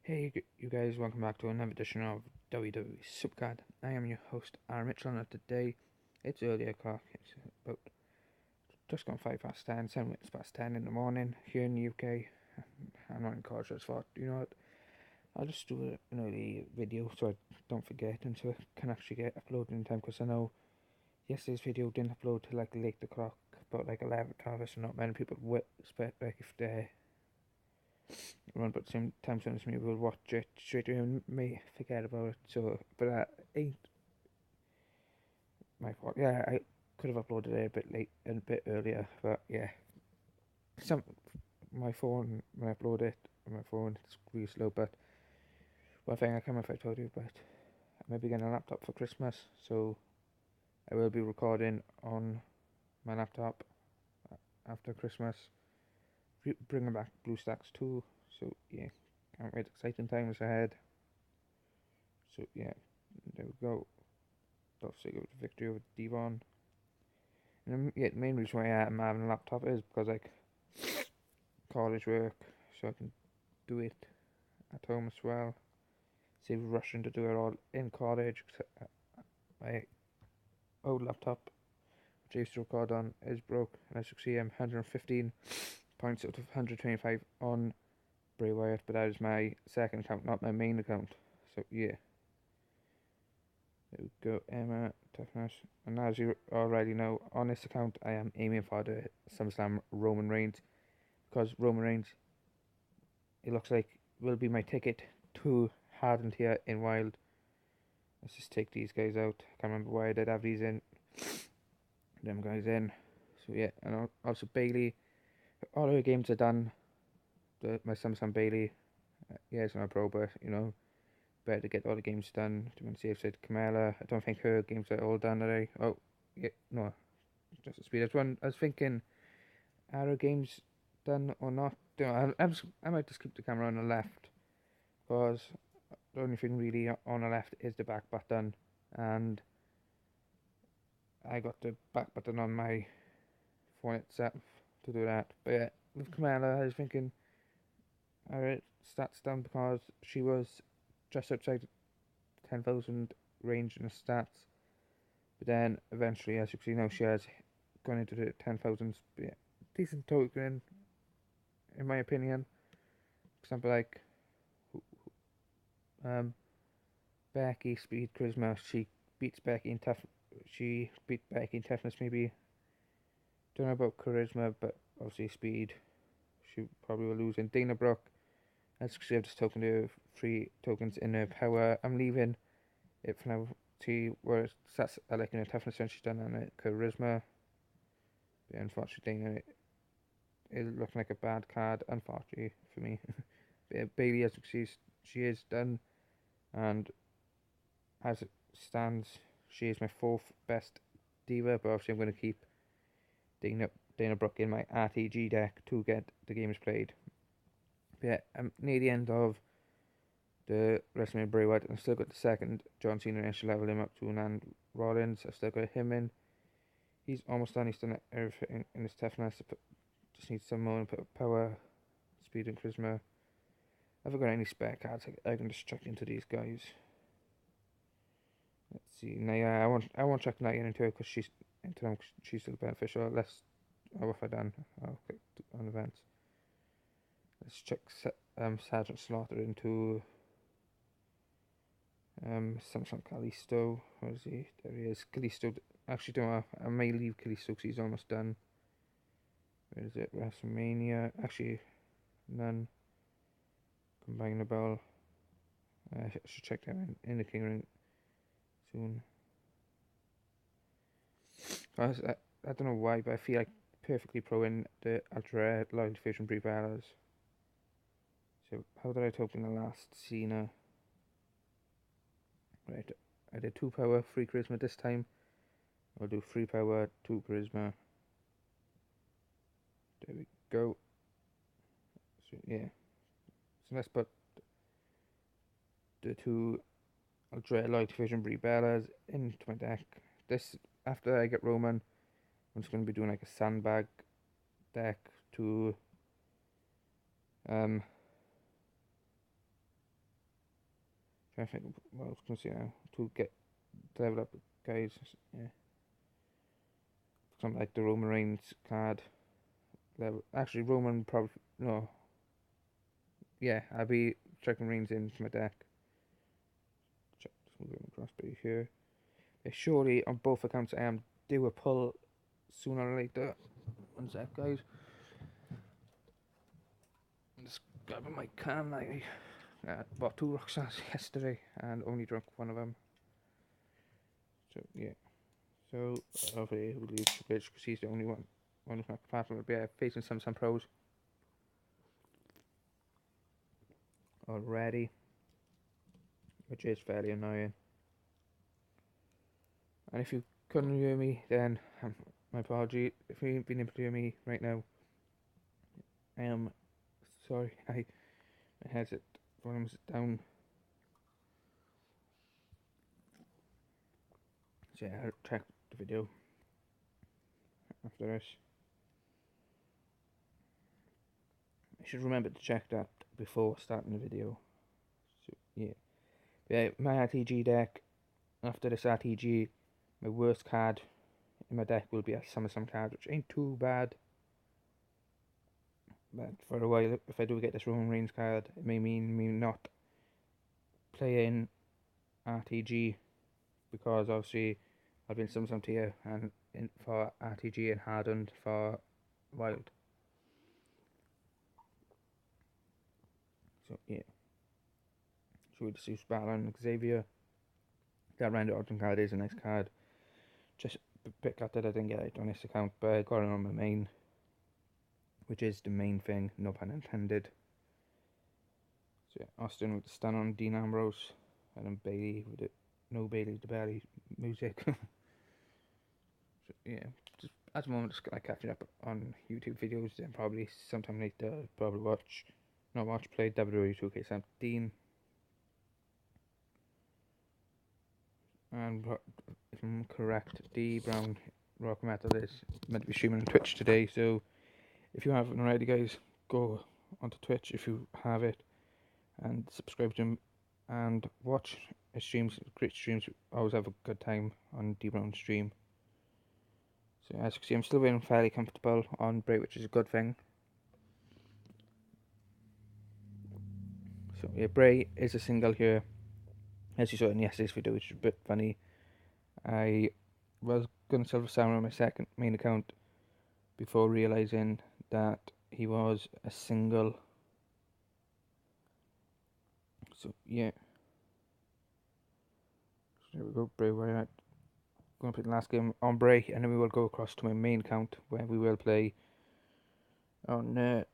Hey, you guys, welcome back to another edition of WWE SuperCard. I am your host, Aaron Mitchell, and today it's early o'clock. It's about just gone 5 past 10, 7 minutes past 10 in the morning here in the UK. I'm not in college, so I thought, you know what, I'll just do an early video so I don't forget and so it can actually get uploaded in time because I know yesterday's video didn't upload till like late o'clock, about like 11 o'clock, so not many people would expect, like, if they run but same time zone as me will watch it straight away and may forget about it. So, but that ain't my fault. Yeah, I could have uploaded it a bit late and a bit earlier, but yeah, some my phone when I upload it on my phone it's really slow. But one thing I can't remember if I told you, but I may be getting a laptop for Christmas, so I will be recording on my laptop after Christmas, bringing back BlueStacks too. So yeah, can't wait. Exciting times ahead. So yeah, there we go. Obviously got the victory over Devon. And yeah, the main reason why I'm having a laptop is because like college work, so I can do it at home as well. Save rushing to do it all in college. My old laptop, which I used to record on, is broke, and as you can see, I'm 115 points out of 125 on Bray Wyatt, but that is my second account, not my main account. So yeah. There we go, Emma, toughness. And as you already know, on this account, I am aiming for the SummerSlam Roman Reigns. Because Roman Reigns, it looks like, will be my ticket to Hardened here in Wild. Let's just take these guys out. I can't remember why I did have these in. Them guys in. So yeah, and also Bailey. All our games are done. My SummerSlam Bailey. Yeah, it's not a pro, but you know, better to get all the games done. To win safe said Kamala. I don't think her games are all done today. Oh, yeah, no, just a speed. I was thinking, are her games done or not? I might just keep the camera on the left because the only thing really on the left is the back button, and I got the back button on my phone itself to do that. But yeah, with Kamala, I was thinking, alright, stats done because she was just outside 10,000 range in the stats. But then eventually, as you can see now, she has gone into the 10,000s. Yeah, decent token, in my opinion. For example, like um, Becky, speed, charisma. She beats Becky in tough. She beat Becky in toughness. Maybe don't know about charisma, but obviously speed. She probably will lose. And Dana Brooke, as you can see, I've just taken the 3 tokens in her power. I'm leaving it for now. See where it stats like in her toughness when she's done on it. Charisma. But unfortunately, Dana is looking like a bad card. Unfortunately for me. Bailey, as you can see, she is done, and as it stands, she is my 4th best diva. But obviously, I'm going to keep Dana Brooke in my RTG deck to get the games played. But yeah, I'm near the end of the WrestleMania Bray Wyatt, and I've still got the second John Cena, and I should level him up to Nan Rollins. I've still got him in. He's almost done. He's done everything in his toughness. Just needs some more input power, speed, and charisma. I haven't got any spare cards I can just chuck into these guys. Let's see. Naya, I won't chuck Naya into her because she's still beneficial. What have I done? I'll click on events. Let's check Sergeant Slaughter into Samson Kalisto. Where is he? There he is. Kalisto. Actually, I may leave Kalisto because he's almost done. Where is it? WrestleMania. Actually, none. Combine the bell. I should check that in the King Ring soon. I don't know why, but I feel like perfectly pro in the Ultra Light Division pre-ballers. So how did I open the last Cena? Right, I did 2 power, 3 charisma this time. I'll do 3 power, 2 charisma. There we go. So yeah. So let's put the 2 Ultra Light Division pre-ballers into my deck. This, after I get Roman, I'm just going to be doing like a sandbag deck to I think what I was going to say now to get level up guys. Yeah, something like the Roman Reigns card. Level actually Roman probably no. Yeah, I'll be checking Reigns into my deck. Check moving across by here. Yeah, surely on both accounts I am due a pull sooner or later. One sec, guys. I'm just grabbing my can. I bought 2 rock stars yesterday and only drunk one of them. So yeah. So hopefully we'll leave Triple H because he's the only one who's not compatible with BF facing some pros already, which is fairly annoying. And if you couldn't hear me, then my apology. If you ain't been able to hear me right now, I am sorry. My headset volume's down. So yeah, I'll check the video after this. I should remember to check that before starting the video. So yeah, my RTG deck. After this RTG, my worst card in my deck will be a SummerSlam card, which ain't too bad. But for a while, if I do get this Roman Reigns card, it may mean me not playing RTG because obviously I've been SummerSlam tier and for RTG and hardened for Wild. So yeah, so with Zeus Baron Xavier, that Randy Orton card is a nice card. Just a bit cut that I didn't get it on this account, but I got it on my main, which is the main thing, no pun intended. So yeah, Austin with the stun on Dean Ambrose, and then Bailey with it, no Bailey the Belly music. So yeah, just at the moment just like catching up on YouTube videos, then probably sometime later probably play WWE 2K17. And if I'm correct, D Brown Rock Metal is meant to be streaming on Twitch today, so if you haven't already, guys, go onto Twitch if you have it and subscribe to him and watch his streams. Great streams. I always have a good time on D Brown's stream. So as you can see, I'm still feeling fairly comfortable on Bray, which is a good thing. So yeah, Bray is a single here, as you saw in yesterday's video, which is a bit funny. I was going to Silver Samurai on my second main account before realising that he was a single. So yeah, so there we go, Bray Wyatt. Going to play the last game on Bray, and then we will go across to my main account where we will play on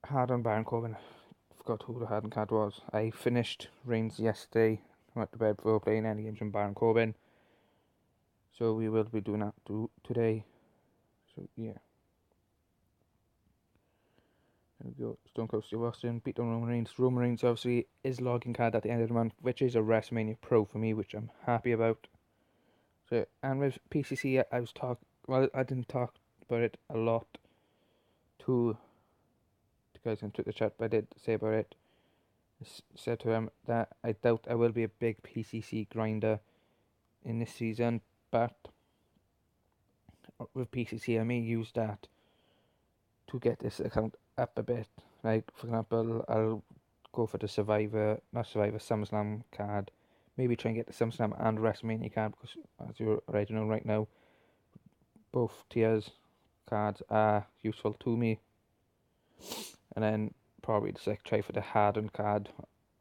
hard on Baron Corbin. I forgot who the hardened card was. I finished Reigns yesterday. I went to bed before playing any games from Baron Corbin. So we will be doing that today. So yeah. There we go. Stone Cold Steve Austin beat down Roman Reigns. Roman Reigns obviously is logging card at the end of the month, which is a WrestleMania Pro for me, which I'm happy about. So and with PCC, I didn't talk about it a lot to the guys in the chat, but I did say about it. I said to him that I doubt I will be a big PCC grinder in this season, but with PCC I may use that to get this account up a bit. Like for example, I'll go for the SummerSlam card. Maybe try and get the SummerSlam and WrestleMania card because, as you already know right now, both tiers cards are useful to me. And then probably just like try for the hardened card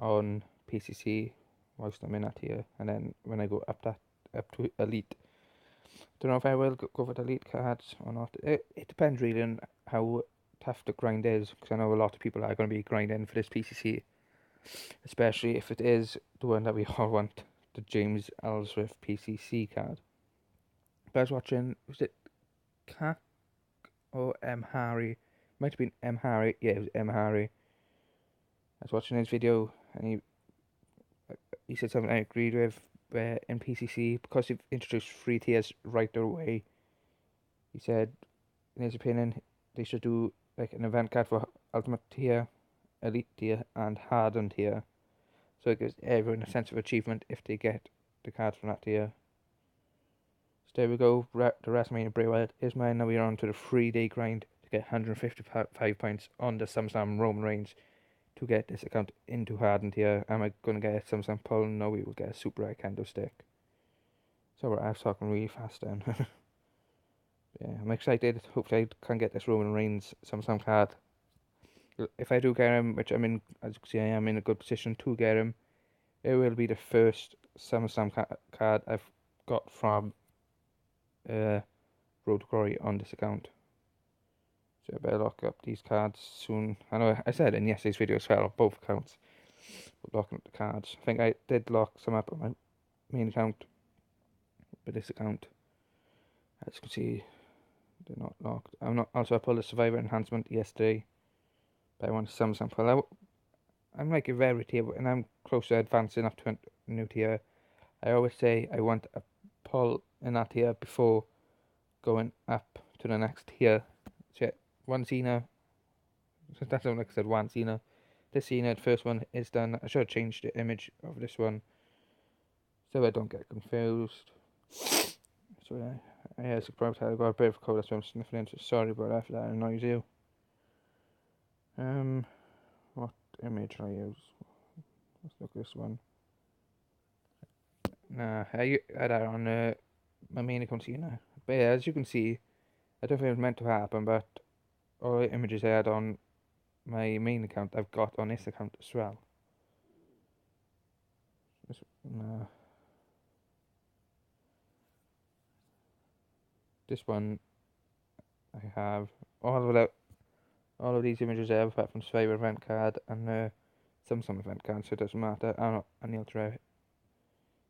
on PCC whilst I'm in that tier. And then when I go up to Elite, don't know if I will go for the Elite cards or not. It depends really on how tough the grind is, because I know a lot of people are going to be grinding for this PCC, especially if it is the one that we all want, the James Ellsworth PCC card. But I was watching, was it Cat or M. Harry? Might have been M. Harry. Yeah, it was M. Harry. I was watching his video and he said something I agreed with, where in PCC, because they've introduced 3 tiers right away, he said, in his opinion, they should do like an event card for Ultimate tier Elite tier and Hardened tier. So it gives everyone a sense of achievement if they get the cards from that tier. So there we go, the WrestleMania Bray Wyatt is mine. Now we are on to the 3-day grind to get 155 points on the SummerSlam Roman Reigns to get this account into Hardened tier. Am I going to get a SummerSlam pull? No, we will get a Super Rare Candlestick. So I was talking really fast then. Yeah, I'm excited. Hopefully I can get this Roman Reigns SummerSlam card. If I do get him, which as you can see I am in a good position to get him, it will be the first SummerSlam card I've got from Road to Glory on this account. So I better lock up these cards soon. I know I said in yesterday's video as well on both accounts, locking up the cards. I think I did lock some up on my main account, but this account, as you can see, they're not locked. I pulled a Survivor enhancement yesterday, but I want some sample. I'm like a rare tier, and I'm close to advancing up to a new tier. I always say I want a pull in that tier before going up to the next tier. So yeah, one Cena. That's not like I said, one Cena. This Cena, the first one is done. I should have changed the image of this one so I don't get confused. So yeah, as you probably tell, I got a bit of a cold, that's why I'm sniffing into. Sorry about that if that annoys you. What image shall I use? Let's look at this one. Nah, I had that on my main account here now. But yeah, as you can see, I don't think it was meant to happen, but all the images I had on my main account, I've got on this account as well. This one, I have all of these images I have apart from Survivor event card and some event card, so it doesn't matter. I'm not an Ultra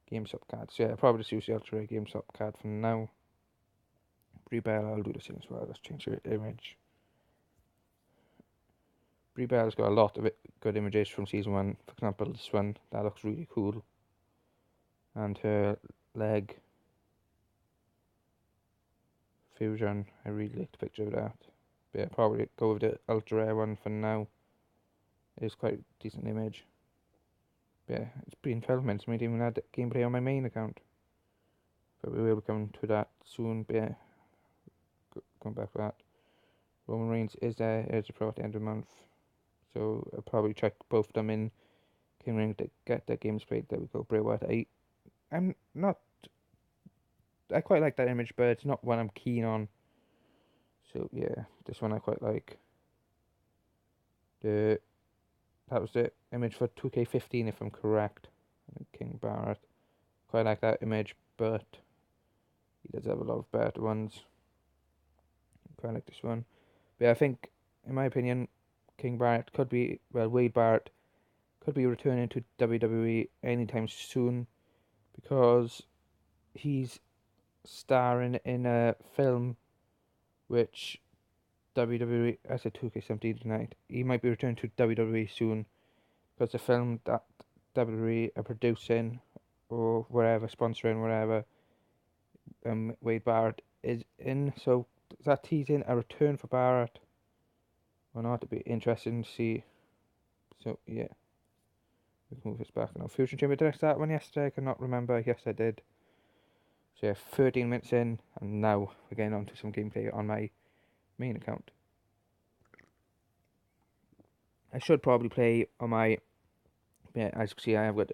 GameStop card, so yeah, I'll probably just use the Ultra GameStop card for now. Brie Bella, I'll do the same as well. Let's change the image. Brie Bella's got a lot of good images from season 1. For example, this one, that looks really cool. And her leg fusion, I really like the picture of that. But yeah, probably go with the ultra rare one for now. It's quite a decent image. But yeah, it's been 12 minutes. I might even add gameplay on my main account. But we will be coming to that soon. But yeah, going back to that. Roman Reigns is there as a pro at the end of the month. So I'll probably check both of them in King Ring to get their games played. There we go. Bray Wyatt. I quite like that image, but it's not one I'm keen on. So yeah, this one I quite like. That was the image for 2K15 if I'm correct. King Barrett. Quite like that image, but he does have a lot of better ones. Quite like this one. But yeah, I think, in my opinion, Wade Barrett could be returning to WWE anytime soon because he's starring in a film which WWE, I said 2K17 tonight, he might be returning to WWE soon because the film that WWE are producing or wherever, sponsoring, wherever, Wade Barrett is in. So does that tease in a return for Barrett or not? It'd be interesting to see. So yeah, we can move this back now. Fusion Chamber, did I start one yesterday? I cannot remember. Yes, I did. So yeah, 13 minutes in, and now we're getting on to some gameplay on my main account. I should probably play on my, yeah, as you can see, I have got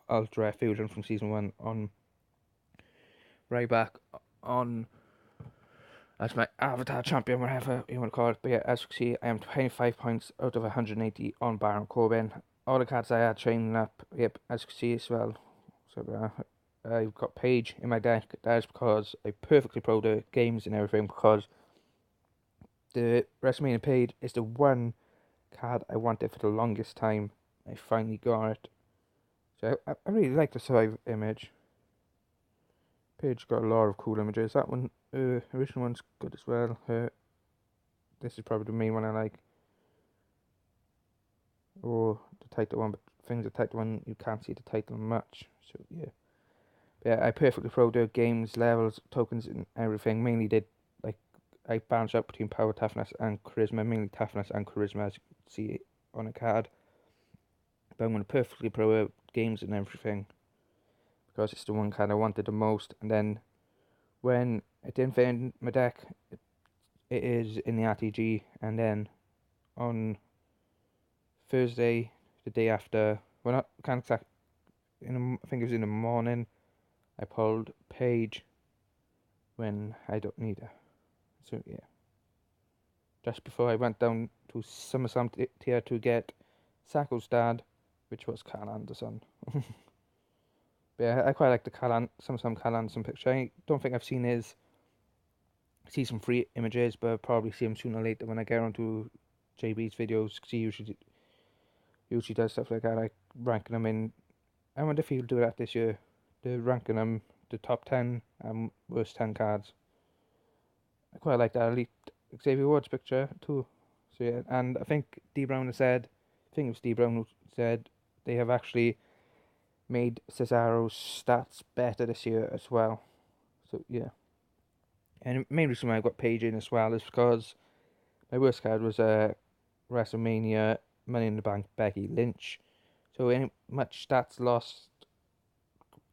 Ultra Fusion from season 1 on right back on as my avatar champion, whatever you want to call it. But yeah, as you can see, I am 25 points out of 180 on Baron Corbin. All the cards I had training up, yep, as you can see as well. So I've got Paige in my deck. That is because I perfectly pro the games and everything, because the WrestleMania Paige is the one card I wanted for the longest time. I finally got it. So I really like the Survivor image. Paige got a lot of cool images. That one, original one's good as well. This is probably the main one I like. Or the title one, but things the title one, you can't see the title much. So yeah. But yeah, I perfectly pro the games, levels, tokens and everything. Mainly did, like, I balance out between power, toughness, and charisma, mainly toughness and charisma, as you can see on a card. But I'm going to perfectly pro out games and everything, because it's the one card I wanted the most. And then when it didn't fit in my deck, it is in the RTG. And then on Thursday, the day after, well, not can't exact, I think it was in the morning, I pulled Page when I don't need her. So yeah, just before I went down to SummerSlam tier to get Sacco's dad, which was Carl Anderson. But yeah, I quite like the SummerSlam Carl Anderson picture. I don't think I've see some free images, but I'll probably see him sooner or later when I get onto JB's videos, because he usually does stuff like that, like ranking them in. I wonder if he'll do that this year. The ranking them, the top 10 and worst 10 cards. I quite like that Elite Xavier Woods picture too. So yeah, and I think D Brown has said, I think it was D Brown who said they have actually made Cesaro's stats better this year as well. So yeah. And the main reason why I got Paige in as well is because my worst card was WrestleMania Money in the Bank Becky Lynch. So any much stats lost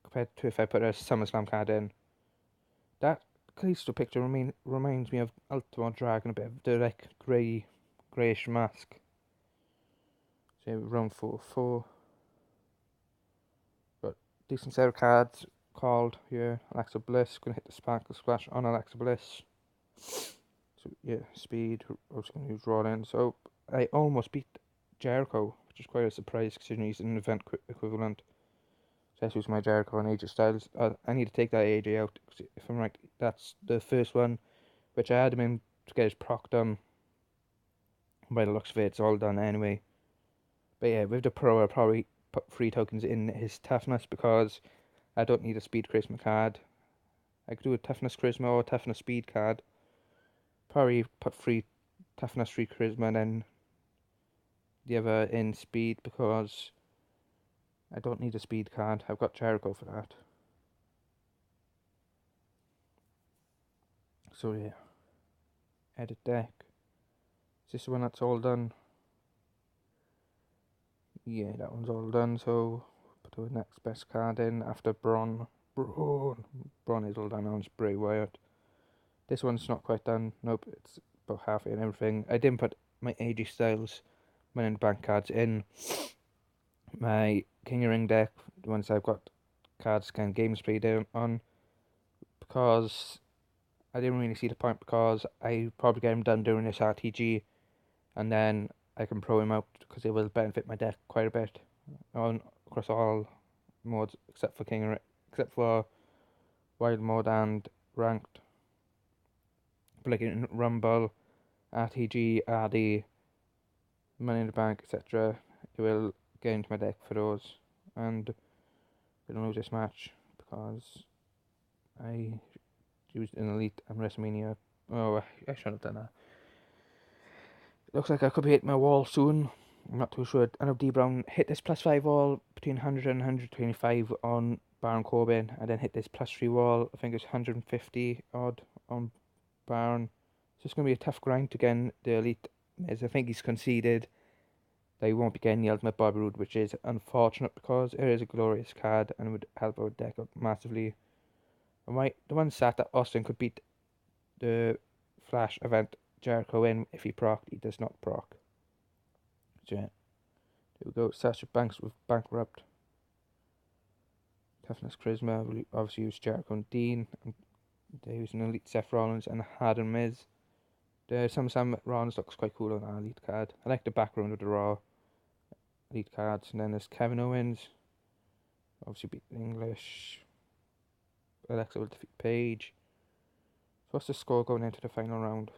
compared to if I put a SummerSlam card in. That Kalisto picture reminds me of Ultimate Dragon a bit, the like greyish mask. So round 4. Got decent set of cards called here. Alexa Bliss, gonna hit the Sparkle Splash on Alexa Bliss. So yeah, speed, I was gonna use Rollins. So I almost beat Jericho, which is quite a surprise considering he's an event equivalent. So let's use my Jericho and AJ Styles. I need to take that AJ out, if I'm right, that's the first one, which I had him in to get his proc done. By the looks of it, it's all done anyway. But yeah, with the pro, I'll probably put 3 tokens in his toughness, because I don't need a speed charisma card. I could do a toughness charisma or a toughness speed card. Probably put 3 toughness, 3 charisma, and then the other in speed, because I don't need a speed card. I've got Jericho for that. So yeah, edit deck. Is this the one that's all done? Yeah, that one's all done. So put the next best card in after Braun. Braun is all done on Bray Wyatt. This one's not quite done. Nope, it's about halfway and everything. I didn't put my AJ Styles Money in the Bank cards in my King of Ring deck, the ones I've got cards and games played on, because I didn't really see the point, because I probably get him done during this RTG, and then I can pro him out, because it will benefit my deck quite a bit across all modes except for Wild Mode and Ranked. But like in Rumble, RTG, RD, Money in the Bank, etc., it will get into my deck for those, and I don't lose this match because I used an Elite and WrestleMania. Oh, I should have done that. Looks like I could be hitting my wall soon. I'm not too sure. I know D Brown hit this +5 wall between 100 and 125 on Baron Corbin, and then hit this +3 wall. I think it's 150 odd on Baron. So it's going to be a tough grind to get the Elite, as I think he's conceded that he won't be getting the Ultimate Bobby Roode, which is unfortunate, because it is a glorious card and would help our deck up massively. And the one stat that Austin could beat the Flash event Jericho in if he procced, he does not proc. So yeah, there we go. Sasha Banks with Bankrupt. Toughness Charisma, we obviously use Jericho and Dean. And they use an Elite Seth Rollins and Hard and Miz. The SummerSlam Rollins looks quite cool on our Elite card. I like the background of the Raw Elite cards. And then there's Kevin Owens, obviously beat English. Alexa will defeat Paige. So what's the score going into the final round?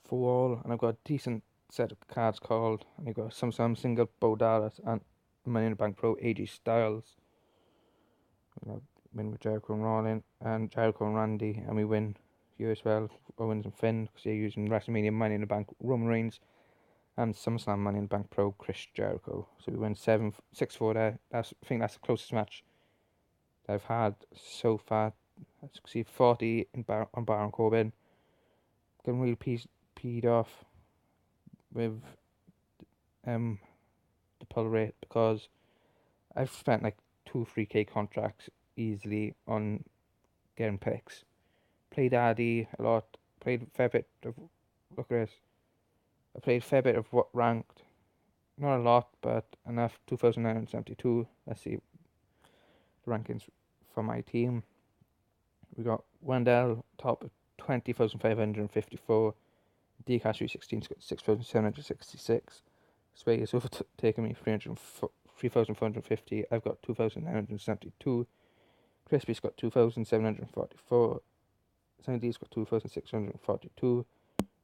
4-all, and I've got a decent set of cards called, and I've got some single Bo Dallas and Money in the Bank Pro AJ Styles. We win with Jericho and Rollins, and Jericho and Randy, and we win here as well, Owens and Finn, because they're using WrestleMania Money in the Bank Roman Reigns, and SummerSlam Money in the Bank Pro Chris Jericho. So we win 6-4 there. I think that's the closest match that I've had so far. As you can see, 40 on Baron Corbin. Getting really peed off with the pull rate because I've spent like 2-3k contracts easily on getting picks. Played Addy a lot. Played a fair bit of, look at this. I played a fair bit of what ranked. Not a lot, but enough. 2,972. Let's see the rankings for my team. We got Wendell top at 20,554. DCAS 316's got 6,766. Sway is overtaking me 3,450. I've got 2,972. Crispy's got 2,744. Sandy's got 2,642.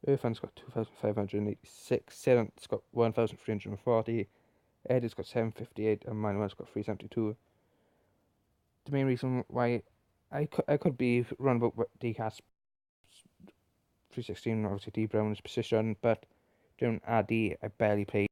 Irfan's got 2,586. Silent's got 1,340. Eddie's got 758, and Manuel's got 372. The main reason why I could be run about DCAS 316, obviously D Brown's position, but during RD I barely played.